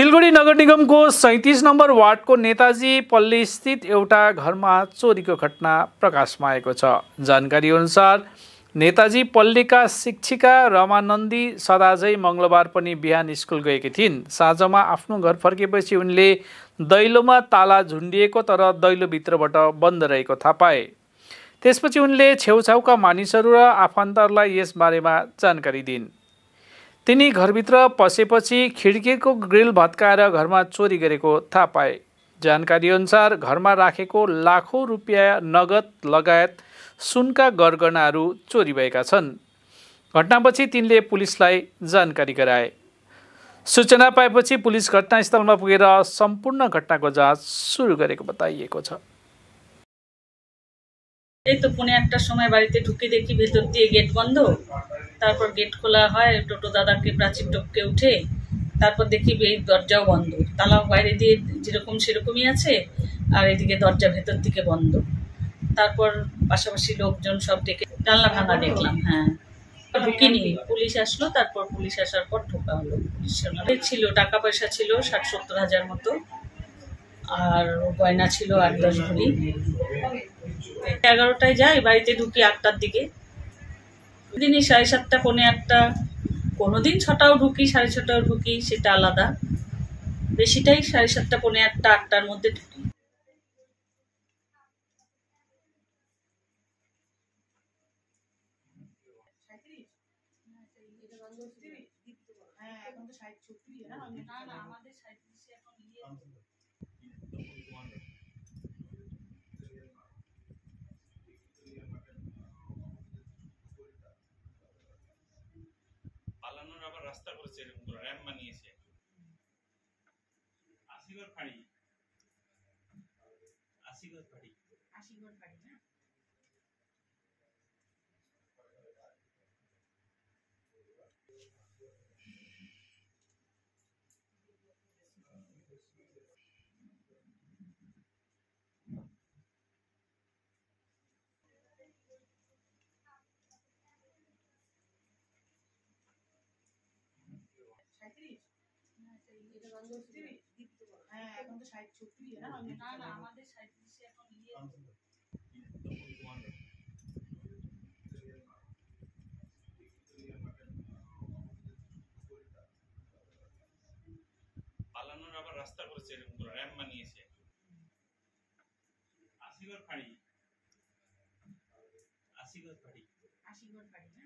सिलगढी नगर निगमको 37 number वार्डको Netaji पल्ली स्थित एउटा घरमा चोरीको घटना प्रकाशमा आएको छ। जानकारी अनुसार नेताजी पल्लीका शिक्षिका रमानन्दी सदाझै मंगलबार पनि बिहान स्कुल गएकी थिइन्। साँझमा आफ्नो घर फर्केपछि उनले दैलोमा ताला झुन्डिएको तर दैलो भित्रबाट बन्द रहेको थाहा पाए। त्यसपछि उनले छेउछाउका मानिसहरू र आफन्तहरूलाई यस बारेमा जानकारी दिइन्। तिनी घरभित्र पसेपछि खिड्कीको ग्रिल भत्काएर घरमा चोरी गरेको थाहा पाए। जानकारी अनुसार घरमा राखेको लाखौं रुपियाँ नगद लगायत सुनका गरगहनाहरू चोरी भएका छन्। घटनापछि तिनले पुलिसलाई जानकारी गराए। सूचना पाएपछि पुलिस घटनास्थलमा पुगेर सम्पूर्ण घटनाको जाँच सुरु गरेको बताइएको छ। এই তো পৌনে একটার সময় বাড়িতে ঢুকে দেখি ভেতর দিয়ে গেট বন্ধ। তারপর গেট খোলা হয়, টোটো দাদাকে প্রাচীর টপকে উঠে তারপর দেখি এই দরজাও বন্ধ, তালা বাইরে দিয়ে যেরকম সেরকমই আছে আর এদিকে দরজা ভেতর দিকে বন্ধ। তারপর পাশাপাশি লোকজন সব ডেকে জানলা ভাঙা দেখলাম। হ্যাঁ, ঢুকিনি, পুলিশ আসলো। তারপর পুলিশ আসার পর ঢোকা হলো। পুলিশ ছিল, টাকা পয়সা ছিল ৬০-৭০ হাজার মতো, আর গয়না ছিল ৮-১০ ভরি। 11টায় যাই, বাড়িতে ঢুকি ৮টার দিকে। দিনই ৭:৩০ পৌনে ৮টা, কোনোদিন ৬টাও ঢুকি, ৬:৩০টাও ঢুকি, সেটা আলাদা। বেশিটাই ৭:৩০ পৌনে ৮টা ৮টার মধ্যে ঢুকি। পালানোর আবার রাস্তা করেছে, এরকম করে র‍্যাম্প বানিয়েছে। আশিগড় ফাঁড়ি না? পালানোর আবার রাস্তা করেছে, এরকম করে র‍্যাম্প বানিয়েছে। আশিগড় ফাঁড়ি না?